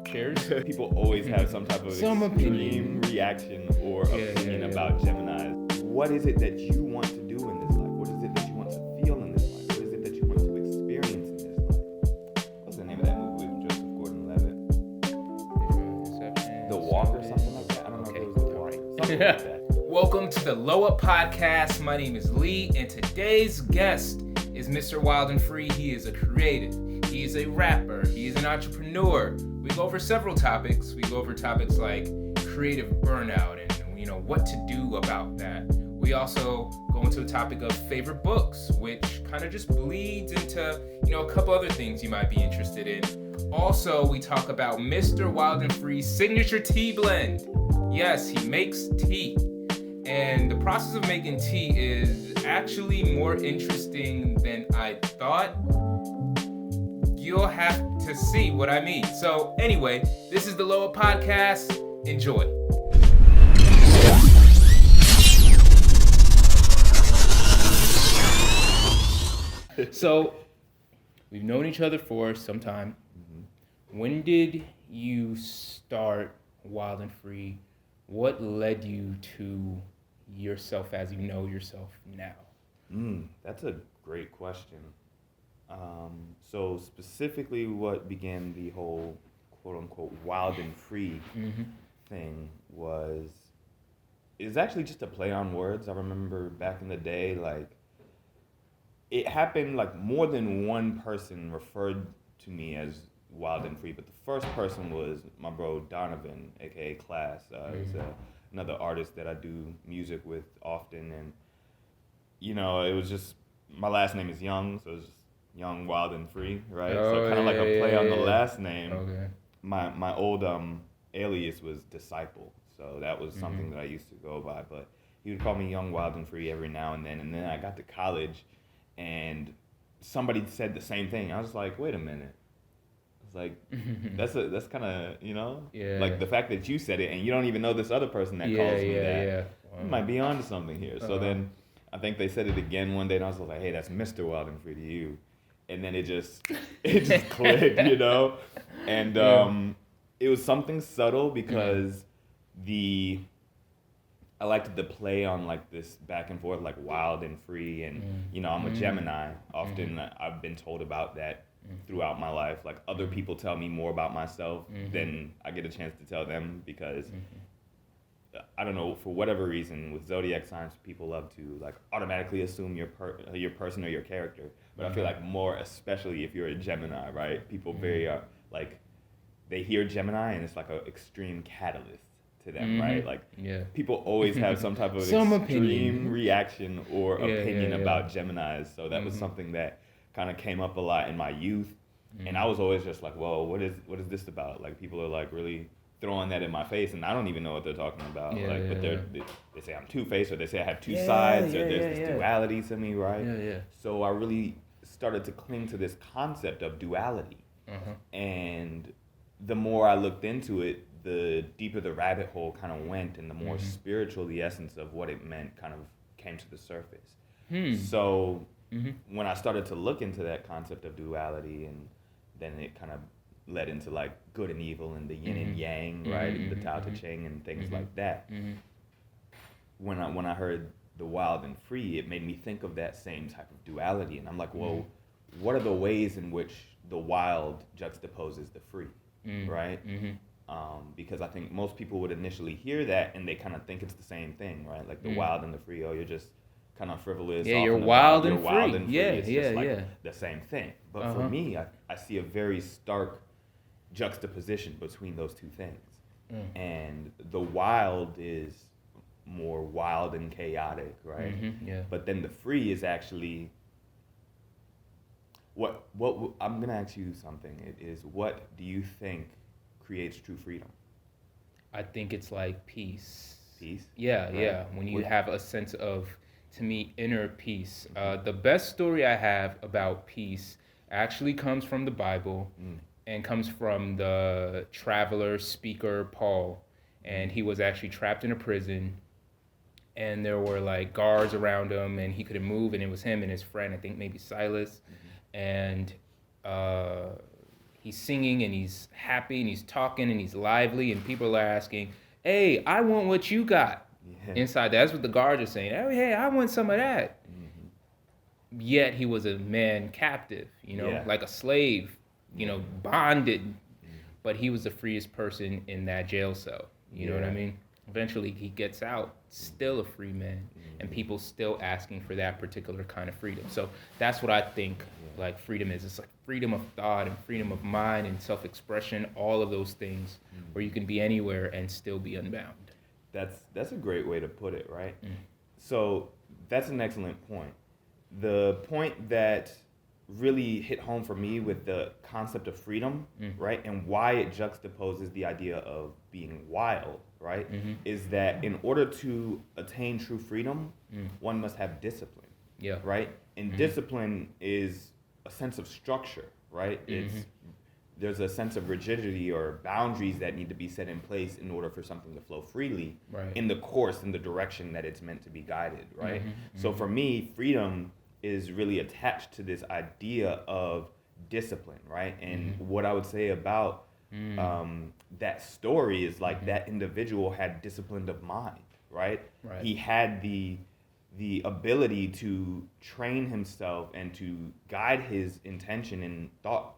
Cheers. People always have some type of extreme reaction or opinion about Geminis. What is it that you want to do in this life? What is it that you want to feel in this life? What is it that you want to experience in this life? What's the name of that movie with Joseph Gordon-Levitt? The Walk or something like that? I don't know if it was The Walk. Something like that. Welcome to the Low Up Podcast. My name is Lee, and today's guest is Mr. Wildenfree. He is a creative. He is a rapper. He is an entrepreneur. We go over several topics. We go over topics like creative burnout and what to do about that. We also go into a topic of favorite books, which kind of just bleeds into a couple other things you might be interested in. Also, we talk about Mr. Wildenfree's signature tea blend. Yes, he makes tea. And the process of making tea is actually more interesting than I thought. You'll have to see what I mean. So anyway, this is the Lower Podcast. Enjoy. So we've known each other for some time. Mm-hmm. When did you start Wildenfree? What led you to yourself as you know yourself now? That's a great question. So specifically what began the whole quote-unquote Wildenfree thing is actually just a play on words. I remember back in the day, it happened more than one person referred to me as Wildenfree, but the first person was my bro Donovan, aka Class. He's another artist that I do music with often, and it was just, my last name is Young, so it's just Young, Wild, and Free, right? So kind of like a play on the last name. Okay. My old alias was Disciple, so that was something that I used to go by. But he would call me Young, Wild, and Free every now and then I got to college, and somebody said the same thing. I was like, wait a minute. I was like, that's kind of like the fact that you said it and you don't even know this other person that calls me that. Wow. You might be onto something here. So then I think they said it again one day, and I was like, hey, that's Mr. Wild and Free to you. And then it just clicked, And it was something subtle because I liked the play on this back and forth, wild and free, and I'm a Gemini. Often I've been told about that throughout my life. Other people tell me more about myself than I get a chance to tell them because I don't know, for whatever reason, with zodiac signs, people love to automatically assume your person or your character. But I feel like more, especially if you're a Gemini, right? People very they hear Gemini and it's like an extreme catalyst to them, right? People always have some type of extreme reaction or opinion about Geminis. So that was something that kind of came up a lot in my youth, and I was always just like, "Whoa, what is this about?" People are really throwing that in my face, and I don't even know what they're talking about. But they say I'm two-faced, or they say I have two sides, or there's this duality to me, right? Yeah. So I really started to cling to this concept of duality, and the more I looked into it, the deeper the rabbit hole kind of went, and the more spiritual the essence of what it meant kind of came to the surface. So when I started to look into that concept of duality, and then it kind of led into good and evil and the yin and yang, right, and the Tao Te Ching and things like that. When I heard the wild and free, it made me think of that same type of duality, and I'm like, well, what are the ways in which the wild juxtaposes the free, right? Because I think most people would initially hear that and they kind of think it's the same thing, right? The wild and the free, you're just kind of frivolous. Yeah, you're wild and free. Yeah, it's just the same thing. But for me, I see a very stark juxtaposition between those two things. And the wild is more wild and chaotic, right? But then the free is actually what I'm gonna ask you something. It is, what do you think creates true freedom? I think it's peace. Peace? Yeah. When you have a sense of, to me, inner peace. The best story I have about peace actually comes from the Bible and comes from the traveler speaker Paul. And he was actually trapped in a prison, and there were guards around him, and he couldn't move, and it was him and his friend, I think maybe Silas. And he's singing and he's happy and he's talking and he's lively and people are asking, hey, I want what you got. Yeah. Inside, that's what the guards are saying. Hey, I want some of that. Mm-hmm. Yet he was a man captive, like a slave, bonded. Mm-hmm. But he was the freest person in that jail cell. You know what I mean? Eventually he gets out, still a free man, and people still asking for that particular kind of freedom. So that's what I think like freedom is. It's like freedom of thought and freedom of mind and self-expression, all of those things where you can be anywhere and still be unbound. That's a great way to put it, right? So that's an excellent point. The point that really hit home for me with the concept of freedom, right, and why it juxtaposes the idea of being wild, right, is that in order to attain true freedom, one must have discipline, right? And discipline is a sense of structure, right? There's a sense of rigidity or boundaries that need to be set in place in order for something to flow freely in the course, in the direction that it's meant to be guided, right? So for me, freedom is really attached to this idea of discipline, right? And what I would say about that story is like that individual had discipline of mind, right? He had the ability to train himself and to guide his intention and thoughts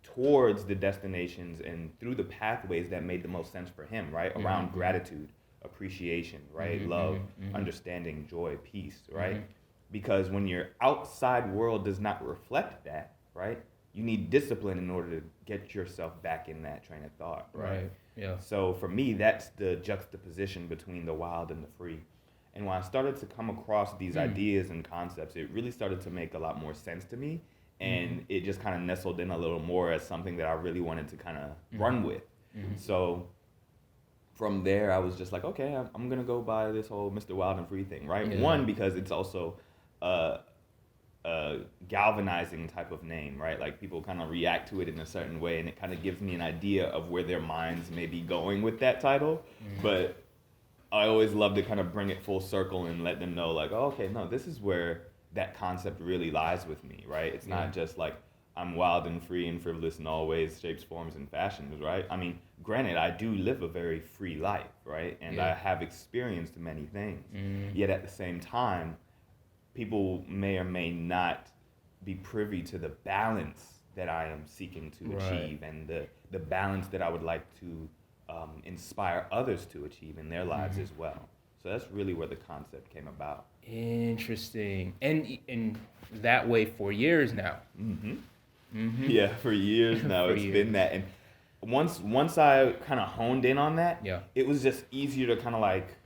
towards the destinations and through the pathways that made the most sense for him, right? Around gratitude, appreciation, right? Love, understanding, joy, peace, right? Because when your outside world does not reflect that, right? You need discipline in order to get yourself back in that train of thought, right? Yeah. So for me, that's the juxtaposition between the wild and the free. And when I started to come across these ideas and concepts, it really started to make a lot more sense to me. And it just kind of nestled in a little more as something that I really wanted to kind of run with. So from there, I was just like, okay, I'm going to go by this whole Mr. Wildenfree thing, right? Yeah. One, because it's also a galvanizing type of name, right? Like people kind of react to it in a certain way, and it kind of gives me an idea of where their minds may be going with that title. But I always love to kind of bring it full circle and let them know like, oh, okay, no, this is where that concept really lies with me, right? It's not just like I'm wild and free and frivolous in all ways, shapes, forms, and fashions, right? I mean, granted, I do live a very free life, right? And I have experienced many things. Yet at the same time, people may or may not be privy to the balance that I am seeking to achieve and the balance that I would like to inspire others to achieve in their lives as well. So that's really where the concept came about. Interesting. And that way for years now. Yeah, for years now. It's been that. And once I kind of honed in on that, it was just easier to kind of like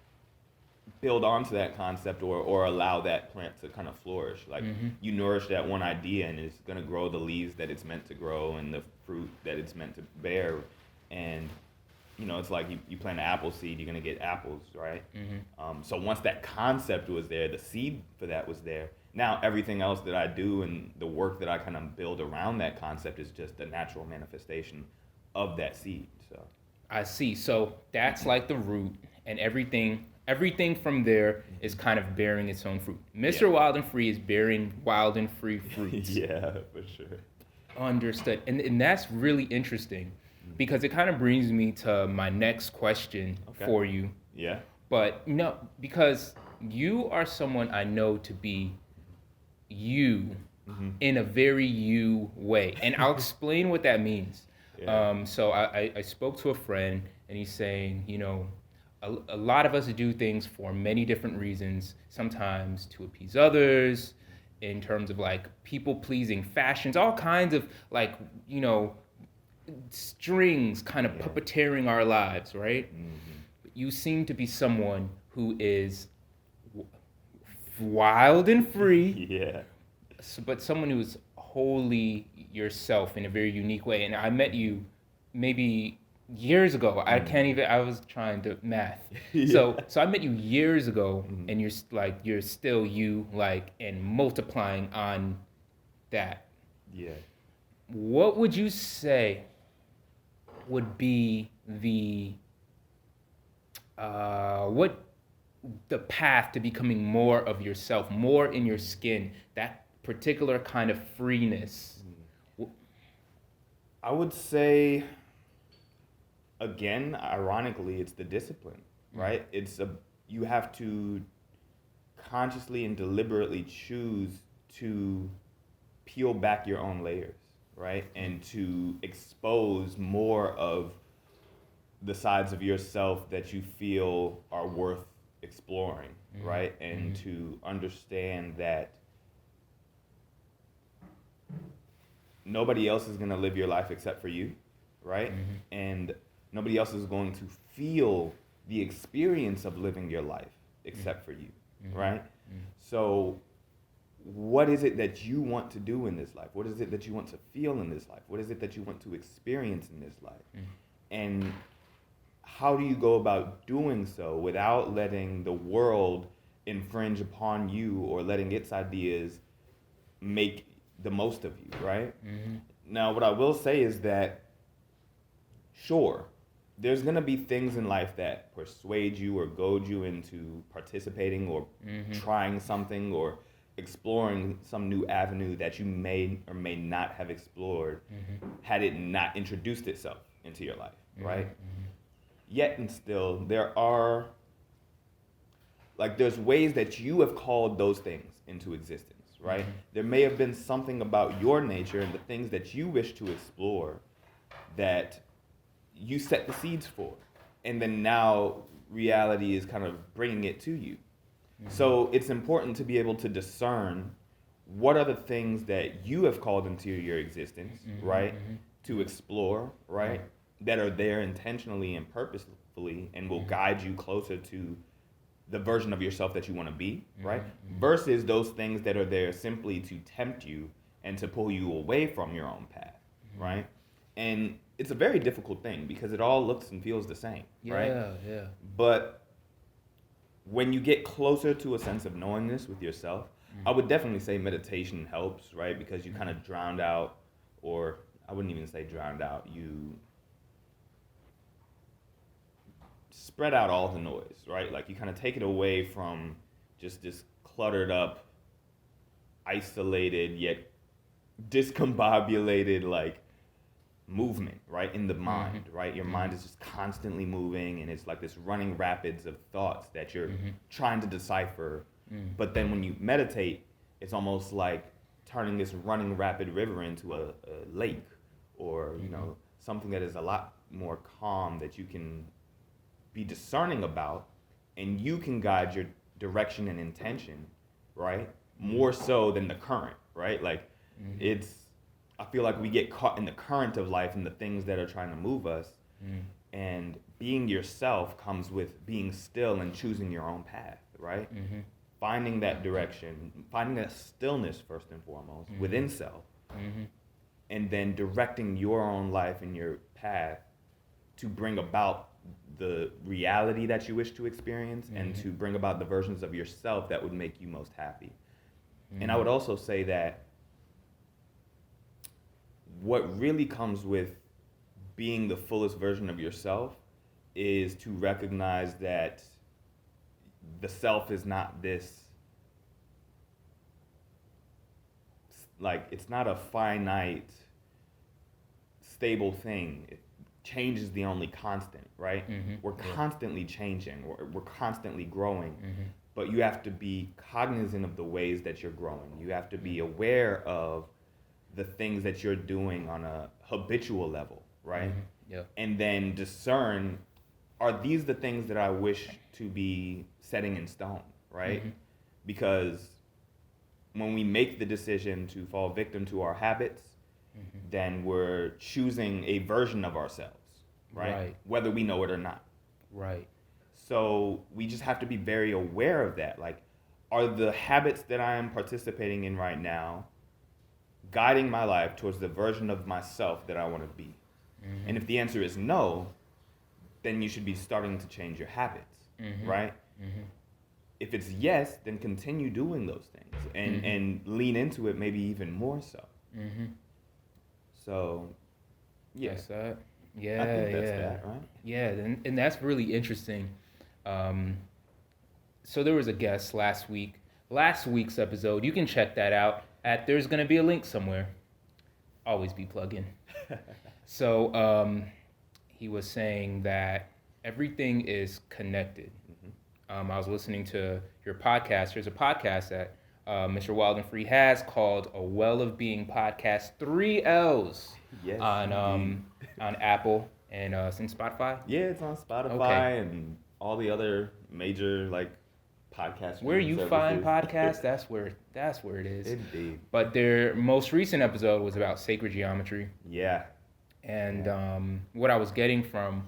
build onto that concept or allow that plant to kind of flourish. Like you nourish that one idea and it's going to grow the leaves that it's meant to grow and the fruit that it's meant to bear. And it's like you plant an apple seed, you're going to get apples, right? So once that concept was there, the seed for that was there, now everything else that I do and the work that I kind of build around that concept is just a natural manifestation of that seed. So I see. So that's like the root, and everything from there is kind of bearing its own fruit. Mr. Wildenfree is bearing wild and free fruits. Yeah, for sure. Understood. And that's really interesting. Because it kind of brings me to my next question for you. Yeah. But because you are someone I know to be you in a very you way. And I'll explain what that means. Yeah. So I spoke to a friend and he's saying, a lot of us do things for many different reasons, sometimes to appease others, in terms of like people-pleasing fashions, all kinds of like, strings kind of puppeteering our lives, right? But you seem to be someone who is wild and free, but someone who is wholly yourself in a very unique way. And I met you maybe years ago. I was trying to math. So I met you years ago, and you're still you, like, and multiplying on that. Yeah. What would you say would be the path to becoming more of yourself, more in your skin, that particular kind of freeness? I would say, again, ironically, it's the discipline, right? You have to consciously and deliberately choose to peel back your own layers, right? And to expose more of the sides of yourself that you feel are worth exploring, right? And to understand that nobody else is going to live your life except for you, right? And nobody else is going to feel the experience of living your life except for you, right? So what is it that you want to do in this life? What is it that you want to feel in this life? What is it that you want to experience in this life? And how do you go about doing so without letting the world infringe upon you or letting its ideas make the most of you, right? Now, what I will say is that, sure, there's going to be things in life that persuade you or goad you into participating or trying something or exploring some new avenue that you may or may not have explored had it not introduced itself into your life, right? Yet and still, there's ways that you have called those things into existence, right? There may have been something about your nature and the things that you wish to explore that you set the seeds for, and then now reality is kind of bringing it to you. So it's important to be able to discern what are the things that you have called into your existence, right? To explore, right? That are there intentionally and purposefully and will guide you closer to the version of yourself that you want to be, right? Versus those things that are there simply to tempt you and to pull you away from your own path, right? And it's a very difficult thing because it all looks and feels the same, right? Yeah. But when you get closer to a sense of knowingness with yourself, I would definitely say meditation helps, right? Because you kind of drowned out, or I wouldn't even say drowned out, you spread out all the noise, right? Like you kind of take it away from just this cluttered up, isolated, yet discombobulated, like, movement, right, in the mind, right? Your mind is just constantly moving, and it's like this running rapids of thoughts that you're trying to decipher. But then when you meditate, it's almost like turning this running rapid river into a lake, or you know, something that is a lot more calm that you can be discerning about, and you can guide your direction and intention, right? More so than the current, right? Like I feel like we get caught in the current of life and the things that are trying to move us. And being yourself comes with being still and choosing your own path, right? Finding that direction, finding that stillness first and foremost within self, and then directing your own life and your path to bring about the reality that you wish to experience and to bring about the versions of yourself that would make you most happy. And I would also say that what really comes with being the fullest version of yourself is to recognize that the self is not this, like, it's not a finite, stable thing. Change is the only constant, right? We're constantly changing. We're constantly growing. But you have to be cognizant of the ways that you're growing. You have to be aware of the things that you're doing on a habitual level, right? And then discern, are these the things that I wish to be setting in stone, right? Because when we make the decision to fall victim to our habits, then we're choosing a version of ourselves, right? Whether we know it or not. So we just have to be very aware of that. Like, are the habits that I am participating in right now guiding my life towards the version of myself that I want to be? And if the answer is no, then you should be starting to change your habits, right? If it's yes, then continue doing those things and lean into it maybe even more so. So, yeah. That's that. Yeah, I think that's that, right? Yeah, and that's really interesting. So there was a guest last week's episode. You can check that out at, there's going to be a link somewhere. Always be plugging. So he was saying that everything is connected. I was listening to your podcast. There's a podcast that Mr. Wildenfree has called A Well of Being Podcast, 3 L's, Yes, on Apple and it's in Spotify. Yeah, it's on Spotify and all the other major like podcast. Where you services. find podcasts, that's where it is. Indeed. But their most recent episode was about sacred geometry. Yeah. And what I was getting from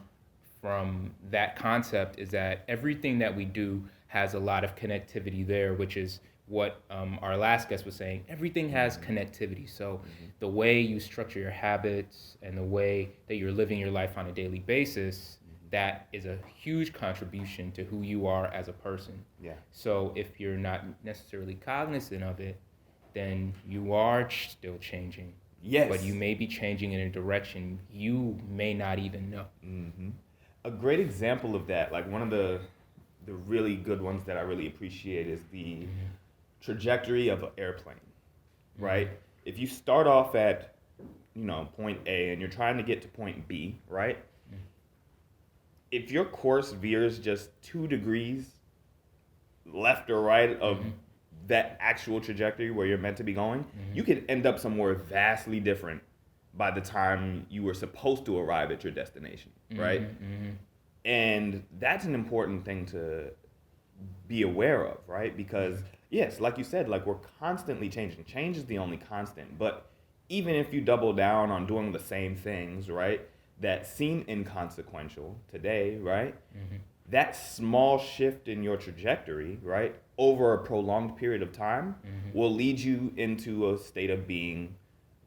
that concept is that everything that we do has a lot of connectivity there, which is what our last guest was saying. Everything has connectivity. So the way you structure your habits and the way that you're living your life on a daily basis, that is a huge contribution to who you are as a person. Yeah. So if you're not necessarily cognizant of it, then you are still changing. Yes. But you may be changing in a direction you may not even know. Mm-hmm. A great example of that, like one of the really good ones that I really appreciate is the trajectory of an airplane, right? If you start off at, point A and you're trying to get to point B, right? If your course veers just 2 degrees left or right of that actual trajectory where you're meant to be going, you could end up somewhere vastly different by the time you were supposed to arrive at your destination, right? And that's an important thing to be aware of, right? Because, yes, like you said, like we're constantly changing. Change is the only constant. But even if you double down on doing the same things, right, that seem inconsequential today, right, that small shift in your trajectory, right, over a prolonged period of time will lead you into a state of being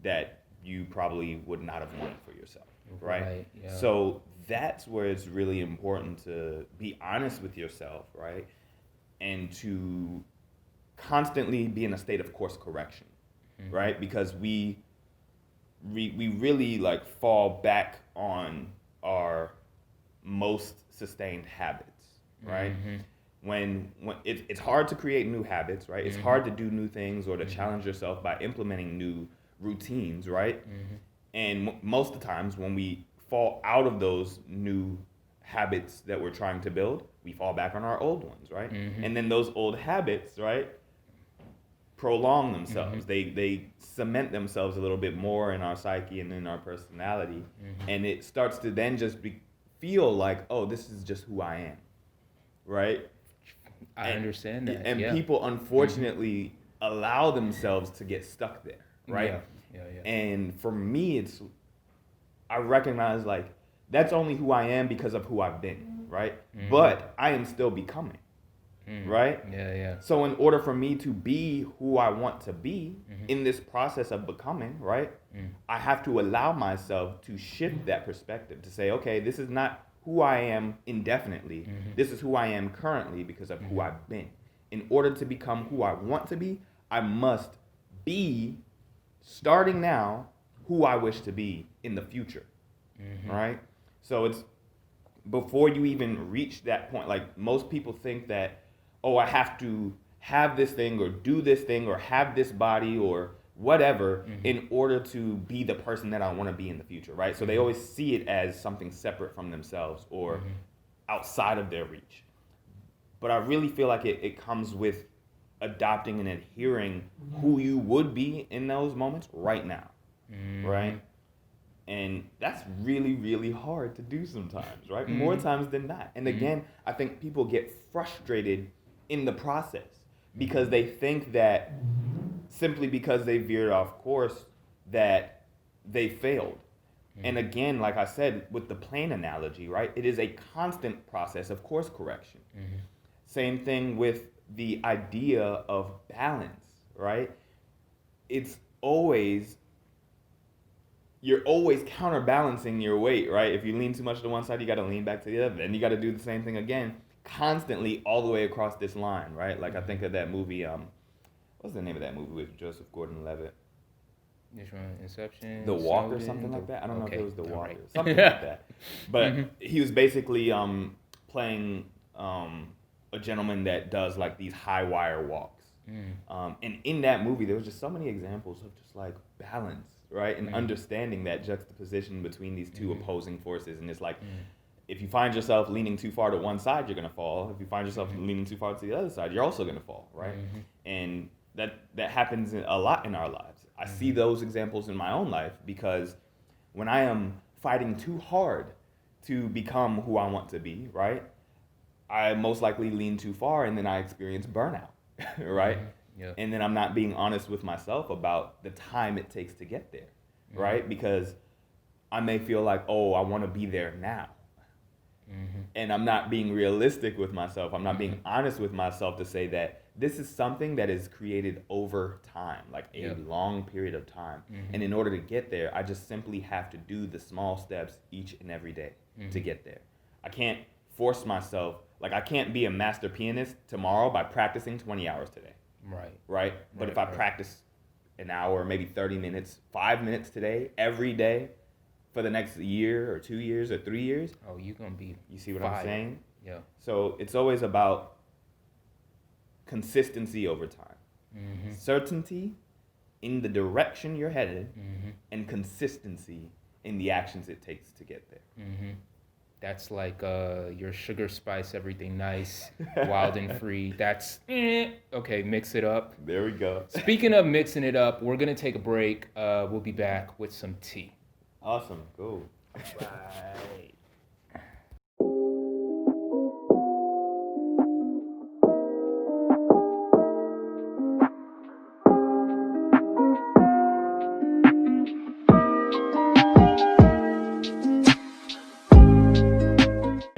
that you probably would not have wanted for yourself, right? Yeah. So that's where it's really important to be honest with yourself, right? And to constantly be in a state of course correction, right? Because we really like fall back on our most sustained habits, right? When it's hard to create new habits, right? It's hard to do new things or to challenge yourself by implementing new routines, right? And most of the times when we fall out of those new habits that we're trying to build, we fall back on our old ones, right? And then those old habits, right, prolong themselves. They cement themselves a little bit more in our psyche and in our personality. And it starts to then just feel like, oh, this is just who I am, right? I understand that. And people, unfortunately, allow themselves to get stuck there, right? Yeah. And for me, I recognize, like, that's only who I am because of who I've been, right? But I am still becoming, right? Yeah. So in order for me to be who I want to be in this process of becoming, right, I have to allow myself to shift that perspective to say, okay, this is not who I am indefinitely. This is who I am currently because of who I've been. In order to become who I want to be, I must be, starting now, who I wish to be in the future, right? So it's before you even reach that point. Like most people think that, oh, I have to have this thing or do this thing or have this body or whatever in order to be the person that I want to be in the future, right? So they always see it as something separate from themselves or outside of their reach. But I really feel like it comes with adopting and adhering who you would be in those moments right now, right? And that's really, really hard to do sometimes, right? More times than not. And again, I think people get frustrated in the process because they think that simply because they veered off course that they failed. And again, like I said, with the plane analogy, right? It is a constant process of course correction. Same thing with the idea of balance, right? You're always counterbalancing your weight, right? If you lean too much to one side, you got to lean back to the other. Then you got to do the same thing again, constantly all the way across this line, right? Like I think of that movie, what's the name of that movie with Joseph Gordon-Levitt? Which one? Inception? The Walk or something like that? I don't know if it was The Walk or something like that. But he was basically playing a gentleman that does like these high wire walks. And in that movie, there was just so many examples of just like balance, right? And understanding that juxtaposition between these two opposing forces. And it's like, Mm-hmm. if you find yourself leaning too far to one side, you're going to fall. If you find yourself leaning too far to the other side, you're also going to fall, right? And that happens a lot in our lives. I see those examples in my own life, because when I am fighting too hard to become who I want to be, right, I most likely lean too far, and then I experience burnout, right? Yeah. And then I'm not being honest with myself about the time it takes to get there, right? Because I may feel like, oh, I want to be there now. And I'm not being realistic with myself. I'm not being honest with myself to say that this is something that is created over time, like a long period of time. And in order to get there, I just simply have to do the small steps each and every day to get there. I can't force myself. Like, I can't be a master pianist tomorrow by practicing 20 hours today. Right? But if I practice an hour, maybe 30 minutes, 5 minutes today, every day, for the next year or 2 years or 3 years. Oh, you're going to be You see what I'm saying? Yeah. So it's always about consistency over time. Certainty in the direction you're headed, and consistency in the actions it takes to get there. That's like your sugar spice, everything nice, wild and free. That's, okay, mix it up. There we go. Speaking of mixing it up, we're going to take a break. We'll be back with some tea. Awesome. Cool. Right.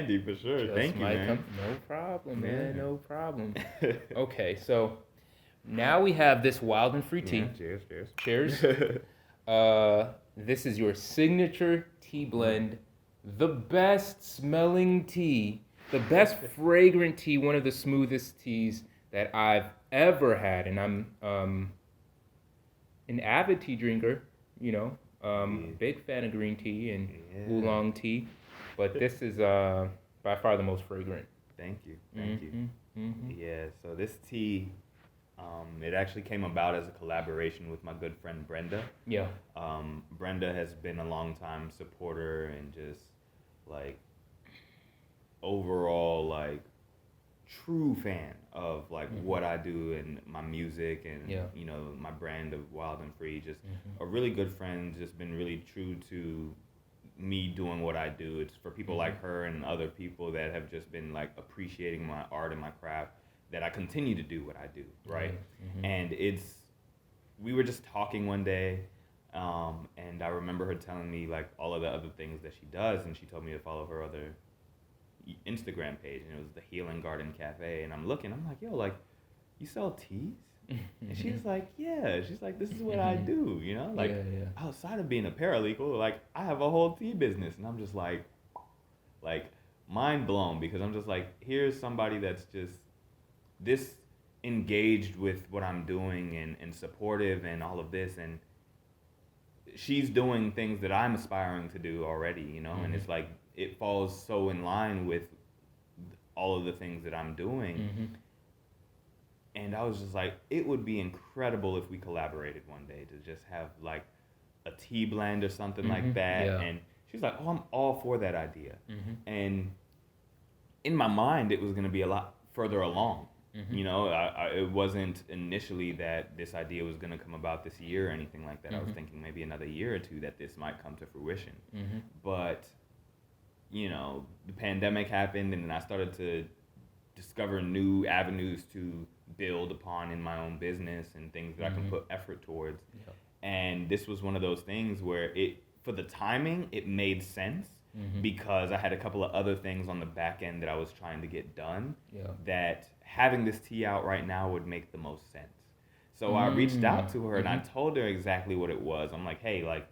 Andy, for sure. Thank you, man. No problem, man. No problem. Okay, so now we have this wild and free tea. Yeah, cheers. Cheers. This is your signature tea blend, the best smelling tea, the best fragrant tea, one of the smoothest teas that I've ever had. And I'm an avid tea drinker, big fan of green tea and oolong tea, but this is by far the most fragrant. Thank you. Yeah, so this tea, it actually came about as a collaboration with my good friend Brenda. Yeah. Brenda has been a longtime supporter and just like overall like true fan of like what I do and my music and my brand of Wild and Free. Just a really good friend, just been really true to me doing what I do. It's for people like her and other people that have just been like appreciating my art and my craft, that I continue to do what I do, right? And we were just talking one day, and I remember her telling me like all of the other things that she does, and she told me to follow her other Instagram page, and it was the Healing Garden Cafe, and I'm like, yo, like, you sell teas? And she's like, yeah. She's like, this is what I do, like outside of being a paralegal, like I have a whole tea business. And I'm just like mind blown, because I'm just like, here's somebody that's just this engaged with what I'm doing and supportive and all of this, and she's doing things that I'm aspiring to do already, and it's like it falls so in line with all of the things that I'm doing. And I was just like, it would be incredible if we collaborated one day to just have like a tea blend or something like that. Yeah. And she's like, oh, I'm all for that idea. And in my mind, it was going to be a lot further along. It wasn't initially that this idea was going to come about this year or anything like that. I was thinking maybe another year or two that this might come to fruition. But, the pandemic happened, and then I started to discover new avenues to build upon in my own business and things that I can put effort towards. And this was one of those things where for the timing, it made sense. Because I had a couple of other things on the back end that I was trying to get done, that having this tea out right now would make the most sense. So I reached out to her and I told her exactly what it was. I'm like, hey, like,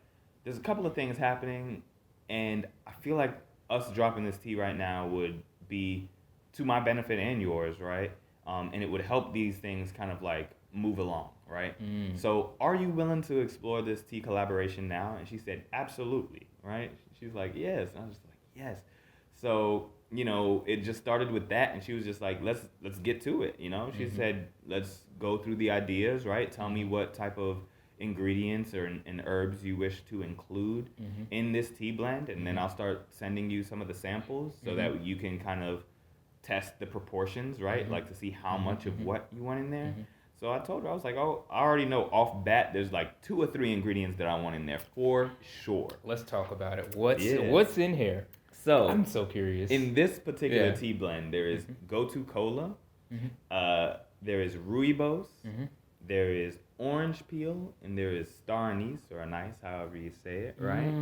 there's a couple of things happening, and I feel like us dropping this tea right now would be to my benefit and yours, right? And it would help these things kind of like move along, right? So are you willing to explore this tea collaboration now? And she said, absolutely, right? She's like, yes. And I was just like, yes. So, it just started with that, and she was just like, let's get to it, She said, let's go through the ideas, right? Tell me what type of, ingredients and herbs you wish to include in this tea blend, and then I'll start sending you some of the samples so that you can kind of test the proportions, right? Like to see how much of what you want in there. So I told her, I was like, oh, I already know off bat there's like 2 or 3 ingredients that I want in there for sure. Let's talk about it. What's in here? So I'm so curious. In this particular tea blend, there is Gotu Kola, there is rooibos, there is orange peel, and there is star anise or anise, however you say it, right?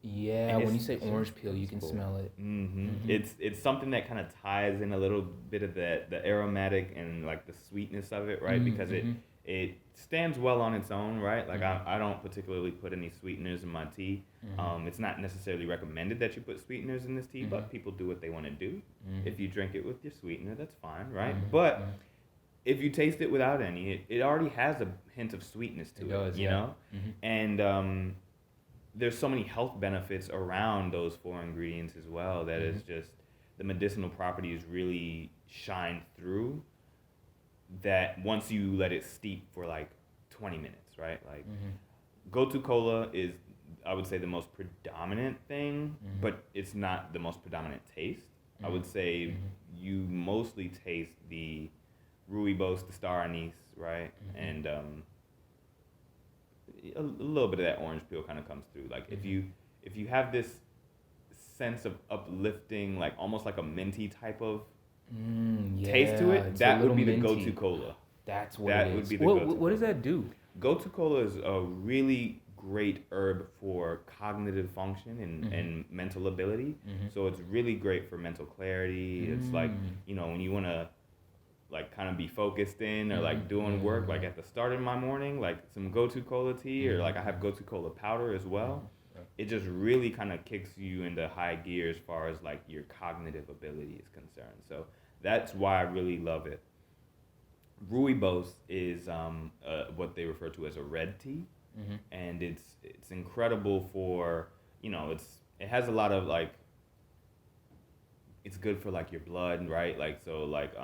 Yeah, when you say orange peel, you can smell it. It's something that kind of ties in a little bit of the aromatic and like the sweetness of it, right? Because it stands well on its own, right? Like I don't particularly put any sweeteners in my tea. It's not necessarily recommended that you put sweeteners in this tea, but people do what they want to do. If you drink it with your sweetener, that's fine, right? But if you taste it without any, it already has a hint of sweetness to it, you know? And there's so many health benefits around those 4 ingredients as well that is just the medicinal properties really shine through that once you let it steep for like 20 minutes, right? Like Gotu Kola is, I would say, the most predominant thing, but it's not the most predominant taste. I would say you mostly taste the rooibos, the star anise, right? And a little bit of that orange peel kind of comes through. Like if you have this sense of uplifting, like almost like a minty type of taste to it, that would be the Gotu Kola. That's what it is. Would be the Gotu Kola. What does that do? Gotu Kola is a really great herb for cognitive function and mental ability. So it's really great for mental clarity. It's like, you know, when you want to like kind of be focused in or like doing work, like at the start of my morning, like some Gotu Kola tea or like I have Gotu Kola powder as well. It just really kind of kicks you into high gear as far as like your cognitive ability is concerned. So that's why I really love it. Rooibos is what they refer to as a red tea, and it's incredible for, you know, it has a lot of like, it's good for like your blood, right? Like so like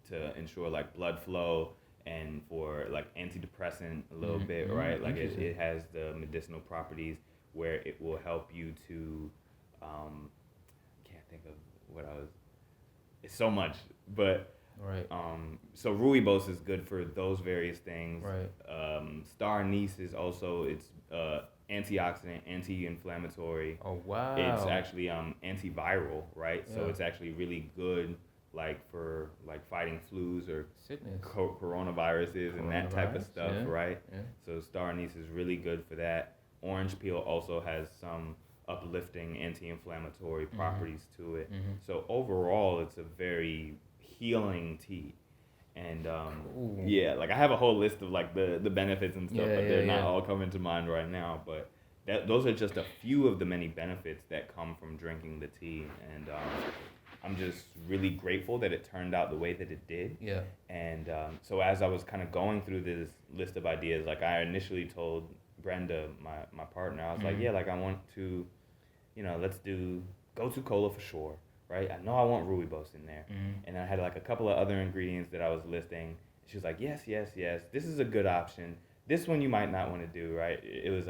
to ensure like blood flow and for like antidepressant a little bit, right? Like it has the medicinal properties where it will help you to can't think of what I was. It's so much, but right. So rooibos is good for those various things. Right. Star anise is also it's antioxidant, anti-inflammatory. Oh wow. It's actually antiviral, right? So it's actually really good, like for like fighting flus or sickness, coronaviruses and that type of stuff, right? So star anise is really good for that. Orange peel also has some uplifting anti-inflammatory properties to it. So overall, it's a very healing tea. And yeah, like I have a whole list of like the benefits and stuff, but they're not all coming to mind right now. But those are just a few of the many benefits that come from drinking the tea. And I'm just really grateful that it turned out the way that it did. Yeah. And so as I was kind of going through this list of ideas, like I initially told Brenda, my partner, I was like, yeah, like I want to, you know, let's do Gotu Kola for sure, right? I know I want rooibos in there. And I had like a couple of other ingredients that I was listing. She was like, yes, this is a good option. This one you might not want to do, right? It was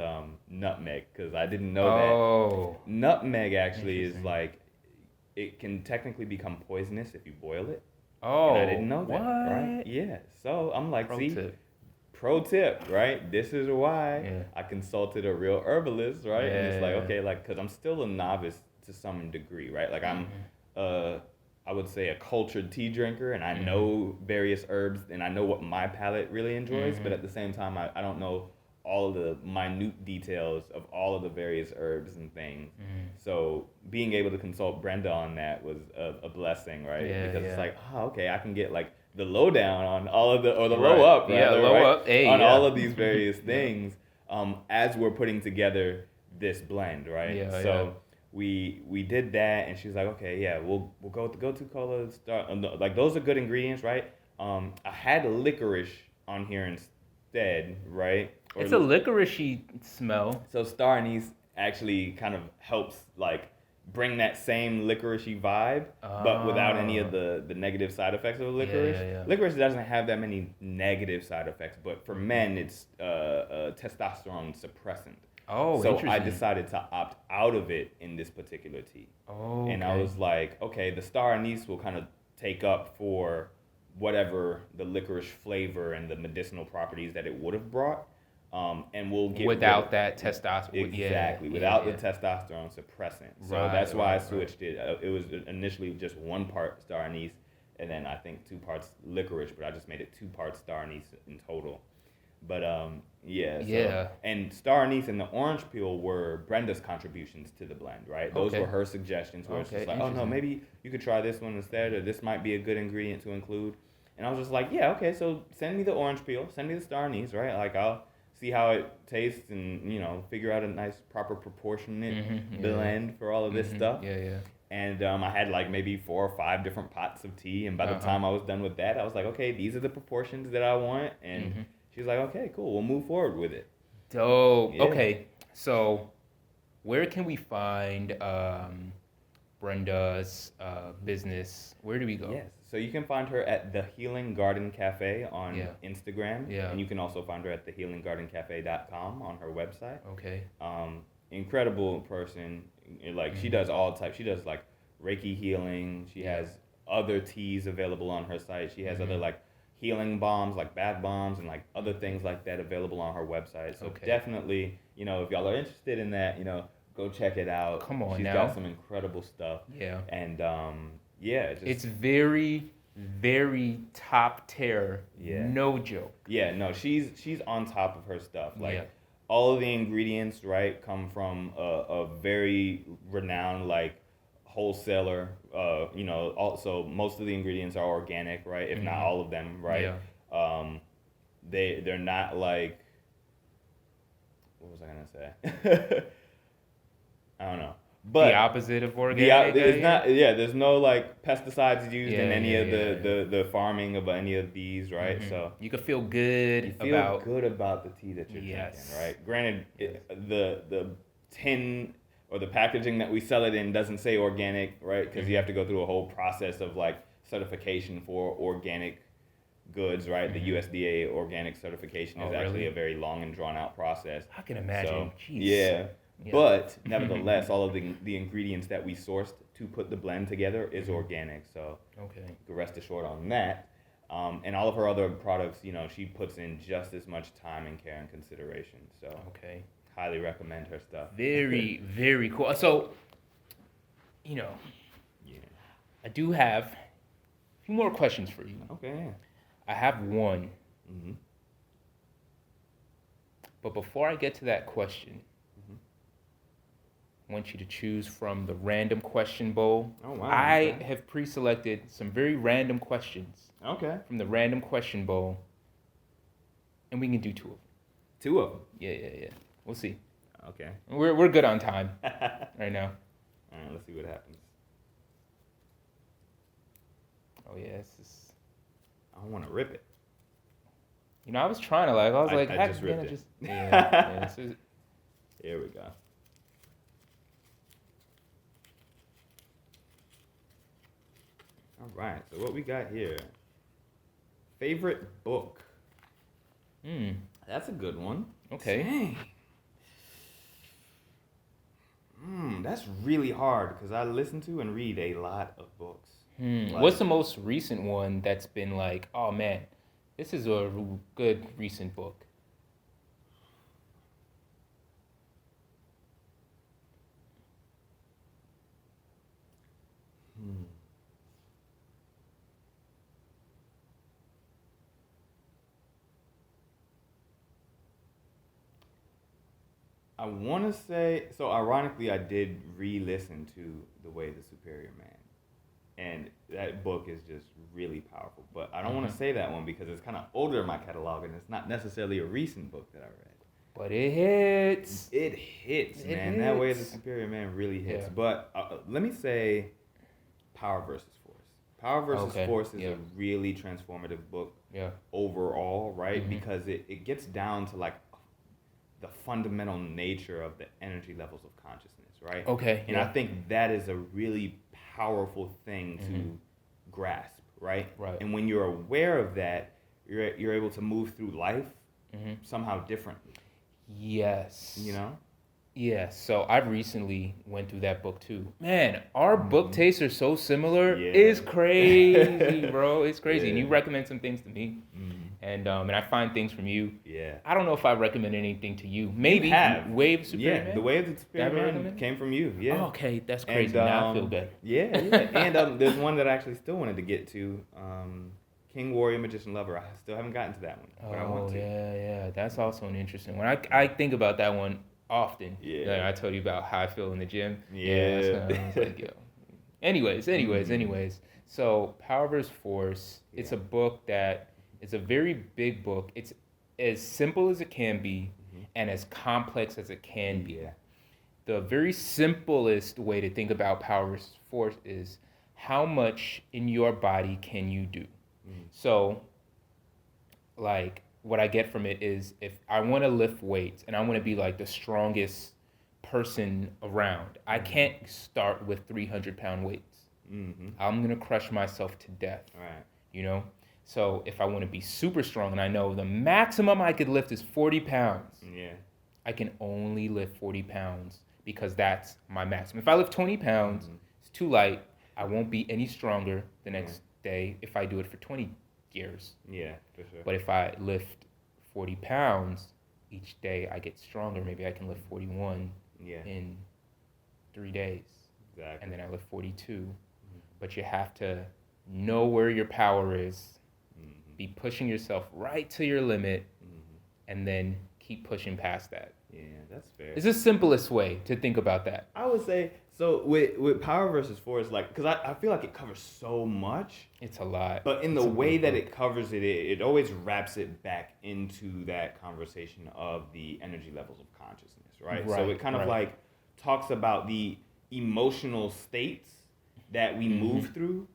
nutmeg, because I didn't know that. Nutmeg actually is like, it can technically become poisonous if you boil it. And I didn't know that, right? Yeah. So I'm like, pro tip, right? This is why I consulted a real herbalist, right? And it's like, okay, like, because I'm still a novice to some degree, right? Like I'm, I would say a cultured tea drinker, and I know various herbs, and I know what my palate really enjoys, but at the same time, I don't know all of the minute details of all of the various herbs and things. So being able to consult Brenda on that was a blessing, right? Because it's like, oh, okay, I can get like the lowdown on all of the, or the low up, rather, low up, on all of these various things as we're putting together this blend, right? So we did that, and she was like, okay, we'll go with the Gotu Kola. Like those are good ingredients, right? I had licorice on here instead, right? It's a licoricey smell. So star anise actually kind of helps like bring that same licoricey vibe, but without any of the negative side effects of licorice. Yeah. Licorice doesn't have that many negative side effects, but for men, it's a testosterone suppressant. Oh, so interesting. I decided to opt out of it in this particular tea. Oh, okay. And I was like, okay, the star anise will kind of take up for whatever the licorice flavor and the medicinal properties that it would have brought. And we'll get without that testosterone. Exactly, without the testosterone suppressant. So that's why I switched it. It was initially just 1 part star anise, and then I think 2 parts licorice, but I just made it 2 parts star anise in total. But and star anise and the orange peel were Brenda's contributions to the blend, right? Those were her suggestions where it's just like, oh no, maybe you could try this one instead, or this might be a good ingredient to include. And I was just like, yeah, okay, so send me the orange peel, send me the star anise, right? Like I'll see how it tastes and, figure out a nice proper proportionate blend for all of this stuff. Yeah. And I had like maybe 4 or 5 different pots of tea, and by the time I was done with that, I was like, okay, these are the proportions that I want, and she's like, okay, cool, we'll move forward with it. Dope. Yeah. Okay, so where can we find Brenda's business? Where do we go? Yes, so you can find her at the Healing Garden Cafe on Instagram, and you can also find her at thehealinggardencafe.com on her website. Okay. Incredible person. Like she does all types. She does like Reiki healing. She has other teas available on her site. She has other like healing bombs, like bath bombs, and like other things like that available on her website. So definitely, if y'all are interested in that, go check it out. Come on, She's now. got some incredible stuff. Yeah. And it's very, very top tier. Yeah. No joke. Yeah, no, she's on top of her stuff. Like all of the ingredients, right, come from a very renowned like wholesaler. Also most of the ingredients are organic, right? If not all of them, right? Yeah. They're not like, what was I gonna say? I don't know. But the opposite of organic. There's no like pesticides used in any of the farming of any of these, right? So you can feel good about the tea that you're drinking, right? Granted, the tin or the packaging that we sell it in doesn't say organic, right? Because you have to go through a whole process of like certification for organic goods, right? The USDA organic certification is actually a very long and drawn out process. I can imagine. So, yeah. But nevertheless, all of the ingredients that we sourced to put the blend together is organic. So you can rest assured on that. And all of her other products, she puts in just as much time and care and consideration. So highly recommend her stuff. Very, very cool. So, I do have a few more questions for you. Okay. I have one. But before I get to that question, I want you to choose from the random question bowl. Oh, wow. I have pre-selected some very random questions. Okay. From the random question bowl. And we can do 2 of them. 2 of them? Yeah. We'll see. Okay. We're good on time right now. All right, let's see what happens. Oh, yeah. I want to rip it. I was trying to I just ripped it. Here we go. All right, so what we got here? Favorite book? That's a good one. Okay. Dang. That's really hard because I listen to and read a lot of books. What's the most recent one that's been like, oh man, this is a good recent book? I want to say, so ironically, I did re-listen to The Way of the Superior Man. And that book is just really powerful. But I don't want to say that one because it's kind of older in my catalog and it's not necessarily a recent book that I read. But it hits. It hits, man. That Way of the Superior Man really hits. Yeah. But let me say Power versus Force. Power versus Force is a really transformative book overall, right? Because it gets down to like the fundamental nature of the energy levels of consciousness, right? Okay. And I think that is a really powerful thing to grasp, right? Right. And when you're aware of that, you're able to move through life somehow differently. Yes. You know? Yeah, so I recently went through that book too. Man, our book tastes are so similar. Yeah. It's crazy, bro. It's crazy. And Yeah. you recommend some things to me, and I find things from you. Yeah. I don't know if I recommend anything to you. Maybe You have. Wave of Superior Yeah, Man? the Wave of Superior That Man recommend? came from you. Yeah. Oh, okay, that's crazy. And, Now I feel better. Yeah. And there's one that I actually still wanted to get to. King, Warrior, Magician, Lover. I still haven't gotten to that one, but I want to. Yeah. That's also an interesting one. I think about that one often. Yeah. Like I told you about how I feel in the gym. Yeah. That's like, yo. Anyways. So Power vs. Force. It's a book that it's a very big book. It's as simple as it can be and as complex as it can be. Yeah. The very simplest way to think about Power vs. Force is how much in your body can you do? So, like, what I get from it is if I want to lift weights and I want to be like the strongest person around, I can't start with 300-pound weights. I'm going to crush myself to death. Right. You know? So if I want to be super strong and I know the maximum I could lift is 40 pounds, I can only lift 40 pounds because that's my maximum. If I lift 20 pounds, it's too light. I won't be any stronger the next day if I do it for 20 years. Yeah, for sure. But if I lift 40 pounds each day, I get stronger. Maybe I can lift 41 in 3 days. Exactly. And then I lift 42. But you have to know where your power is, be pushing yourself right to your limit, and then keep pushing past that. Yeah, that's fair. It's the simplest way to think about that. I would say, so with Power versus Force, like, because I feel like it covers so much. It's a lot. But in the way that it covers it, it always wraps it back into that conversation of the energy levels of consciousness, right? So it kind of like talks about the emotional states that we move through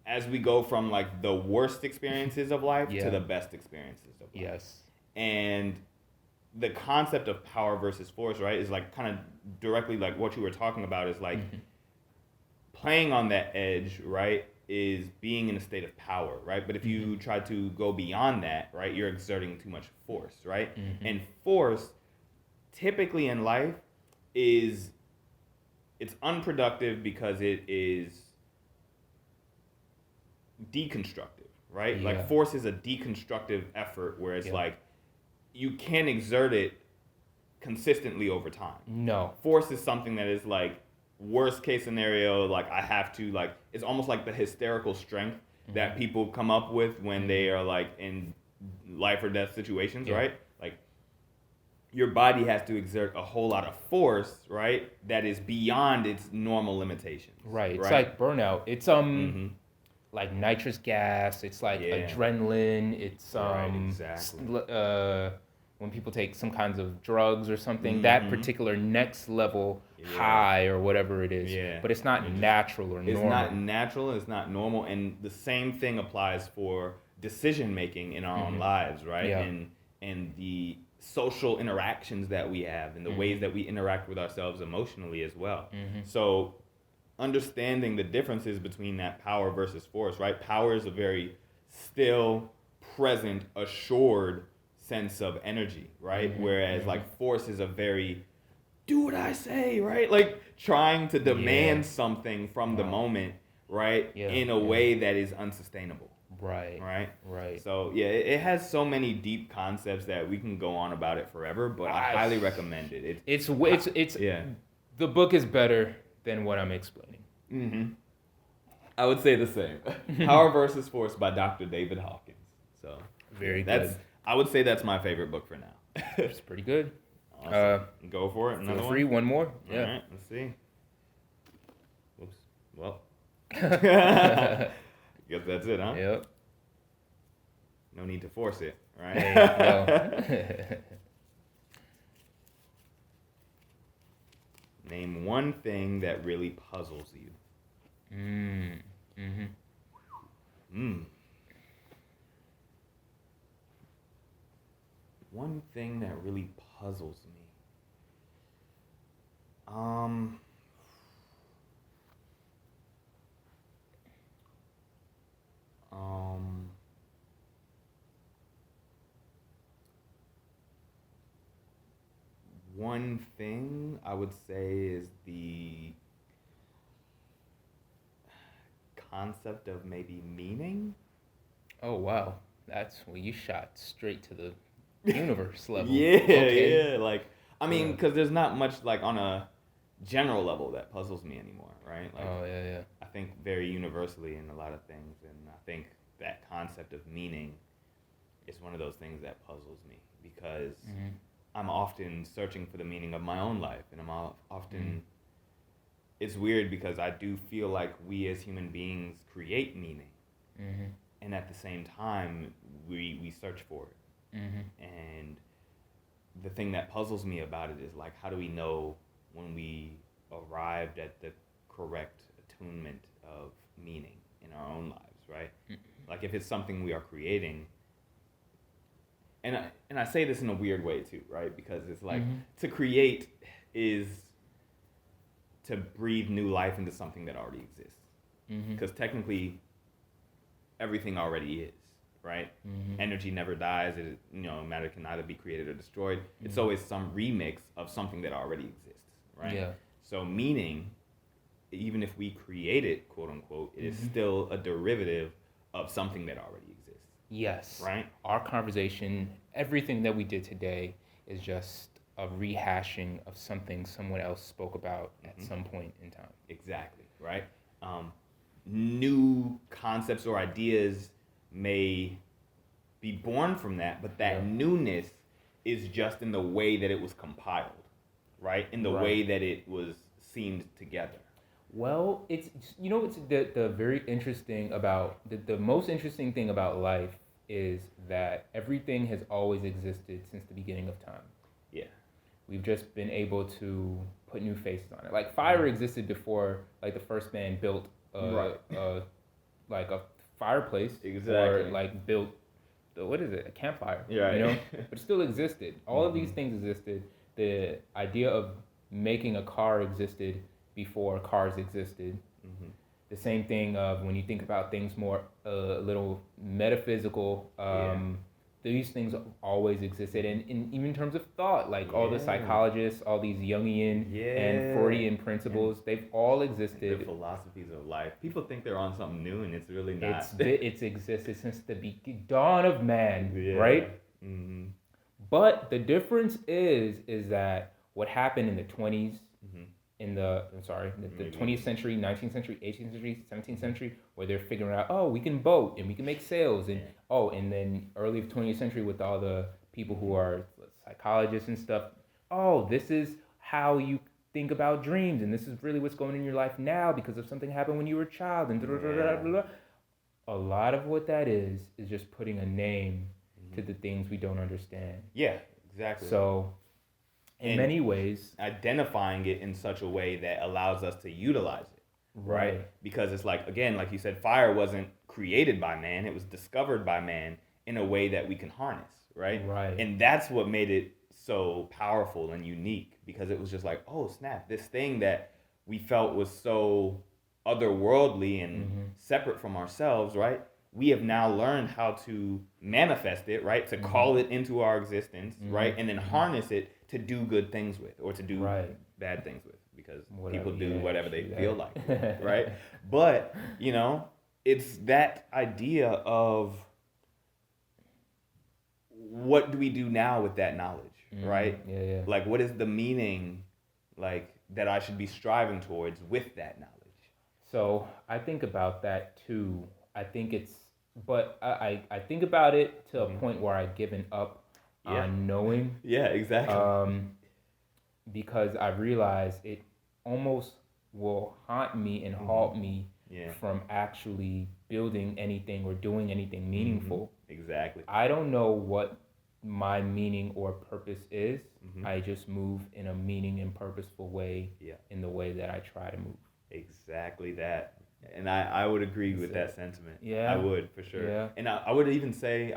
as we go from like the worst experiences of life to the best experiences of life. Yes. And the concept of power versus force, right, is like kind of directly like what you were talking about is like playing on that edge, right, is being in a state of power, right? But if you try to go beyond that, right, you're exerting too much force, right? And force, typically in life, it's unproductive because it is deconstructive, right? Yeah. Like force is a deconstructive effort where it's like you can't exert it consistently over time. No. Force is something that is like worst case scenario, like I have to like, it's almost like the hysterical strength that people come up with when they are like in life or death situations, right? Like your body has to exert a whole lot of force, right? That is beyond its normal limitations. Right. It's like burnout. It's like nitrous gas. It's like adrenaline. It's when people take some kinds of drugs or something, that particular next level high or whatever it is. Yeah. But it's not natural or normal. It's not natural. It's not normal. And the same thing applies for decision making in our own lives, right? Yeah. And the social interactions that we have and the ways that we interact with ourselves emotionally as well. So understanding the differences between that power versus force, right? Power is a very still, present, assured sense of energy, right? Whereas like force is a very do what I say, right? Like trying to demand something from the moment, right? In a way that is unsustainable. Right. So it has so many deep concepts that we can go on about it forever, but I highly recommend it. It's the book is better than what I'm explaining. I would say the same. Power versus Force by Dr. David Hawkins. So very good. I would say that's my favorite book for now. It's pretty good. Awesome. Go for it. Another feel free. One more. Yeah. All right. Let's see. Whoops. Well. Guess that's it, huh? Yep. No need to force it, right? Hey, Name one thing that really puzzles you. One thing that really puzzles me. Um, um, One thing I would say is the concept of maybe meaning. Oh wow, you shot straight to the universe level. Yeah, Okay. yeah. Like, I mean, because there's not much like on a general level that puzzles me anymore, right? Like, Oh yeah, yeah. I think very universally in a lot of things, and I think that concept of meaning is one of those things that puzzles me because I'm often searching for the meaning of my own life, and often. It's weird because I do feel like we as human beings create meaning, and at the same time we search for it. And the thing that puzzles me about it is like, how do we know when we arrived at the correct attunement of meaning in our own lives, right? Like if it's something we are creating, and I say this in a weird way too, right? Because it's like to create is to breathe new life into something that already exists. Because technically, everything already is, right? Energy never dies. Matter can either be created or destroyed. It's always some remix of something that already exists, right? Yeah. So meaning, even if we create it, quote unquote, it is still a derivative of something that already exists. Yes. Right? Our conversation, everything that we did today is just a rehashing of something someone else spoke about at some point in time. Exactly, right? New concepts or ideas may be born from that, but that newness is just in the way that it was compiled, right? In the way that it was seamed together. Well, it's the very interesting about the most interesting thing about life is that everything has always existed since the beginning of time. Yeah. We've just been able to put new faces on it. Like fire existed before, like the first man built like a fireplace, or like built a campfire, right. but it still existed. All of these things existed. The idea of making a car existed before cars existed. The same thing of when you think about things more a little metaphysical, these things always existed, and even in terms of thought, like all the psychologists, all these Jungian and Freudian principles, they've all existed. The philosophies of life. People think they're on something new, and it's really not. It's existed since the dawn of man, right? But the difference is that what happened in the 20s, in the 20th century, 19th century, 18th century, 17th century, where they're figuring out, oh, we can boat and we can make sails, and and then early 20th century with all the people who are psychologists and stuff, oh, this is how you think about dreams, and this is really what's going on in your life now because of something happened when you were a child, and a lot of what that is just putting a name to the things we don't understand. Yeah, exactly. So in many ways, identifying it in such a way that allows us to utilize it, right? Because it's like, again, like you said, fire wasn't created by man, it was discovered by man in a way that we can harness, right? And that's what made it so powerful and unique, because it was just like, oh snap, this thing that we felt was so otherworldly and separate from ourselves, right? We have now learned how to manifest it, right? To call it into our existence, right? And then harness it to do good things with, or to do bad things with, because people do whatever they feel like, right? But, it's that idea of what do we do now with that knowledge, right? Like, what is the meaning, like, that I should be striving towards with that knowledge? So I think about that too. I think but I think about it to a point where I've given up on knowing. Yeah, exactly. Because I realize it almost will haunt me and halt me from actually building anything or doing anything meaningful. Exactly. I don't know what my meaning or purpose is. I just move in a meaning and purposeful way in the way that I try to move. Exactly that. And I would agree with that sentiment. Yeah. I would, for sure. Yeah. And I would even say,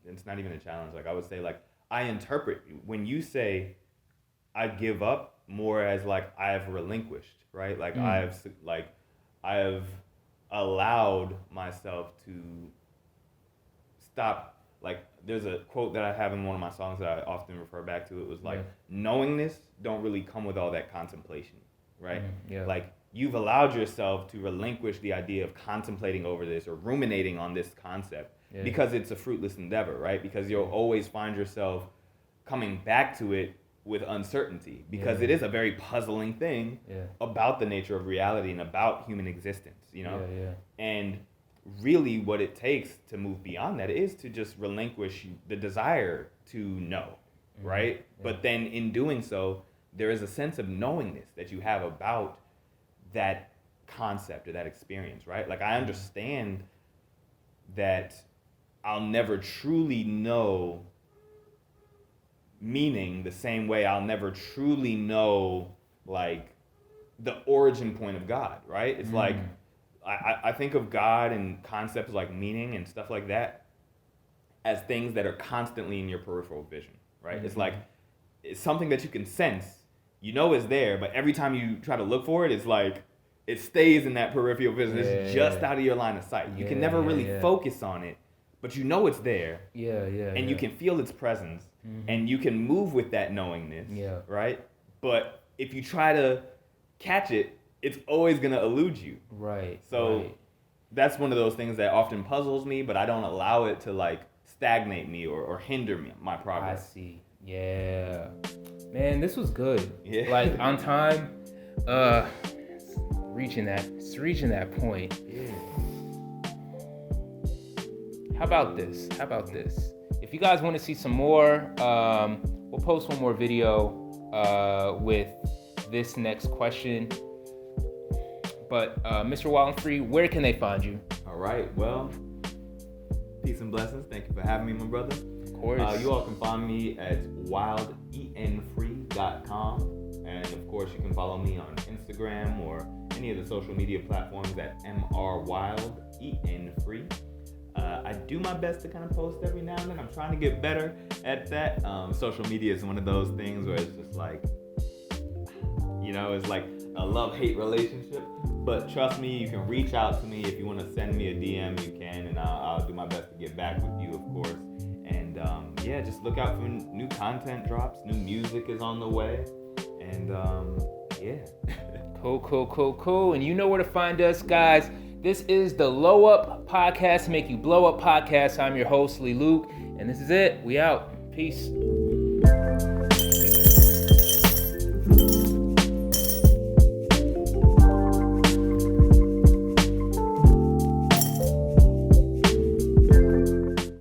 it's not even a challenge. Like, I would say, like, I interpret, when you say, I give up, more as like I have relinquished, right? Like I have allowed myself to stop. Like there's a quote that I have in one of my songs that I often refer back to. It was like, knowingness don't really come with all that contemplation, right? Like you've allowed yourself to relinquish the idea of contemplating over this or ruminating on this concept because it's a fruitless endeavor, right? Because you'll always find yourself coming back to it with uncertainty because it is a very puzzling thing about the nature of reality and about human existence, you know? And really what it takes to move beyond that is to just relinquish the desire to know, right? But then in doing so, there is a sense of knowingness that you have about that concept or that experience, right? Like I understand that I'll never truly know meaning the same way I'll never truly know like the origin point of God, right? It's like I think of God and concepts like meaning and stuff like that as things that are constantly in your peripheral vision, right? It's like it's something that you can sense, you know is there, but every time you try to look for it, it's like it stays in that peripheral vision. It's just out of your line of sight. You can never really focus on it, but you know it's there. And you can feel its presence, and you can move with that knowingness, right? But if you try to catch it, it's always going to elude you. So that's one of those things that often puzzles me, but I don't allow it to like stagnate me or hinder me, my progress. I see. Man, this was good. Like on time, reaching that point. How about this? If you guys want to see some more, we'll post one more video with this next question. But Mr. Wildenfree, where can they find you? All right. Well, peace and blessings. Thank you for having me, my brother. Of course. You all can find me at wildenfree.com. And of course, you can follow me on Instagram or any of the social media platforms at mrwildenfree. I do my best to kind of post every now and then. I'm trying to get better at that. Social media is one of those things where it's just like, you know, it's like a love-hate relationship. But trust me, you can reach out to me. If you want to send me a DM, you can, and I'll do my best to get back with you, of course. And just look out for new content drops. New music is on the way. And Cool. And you know where to find us, guys. This is the Low Up Podcast, Make You Blow Up Podcast. I'm your host, Lee Luke, and this is it. We out. Peace.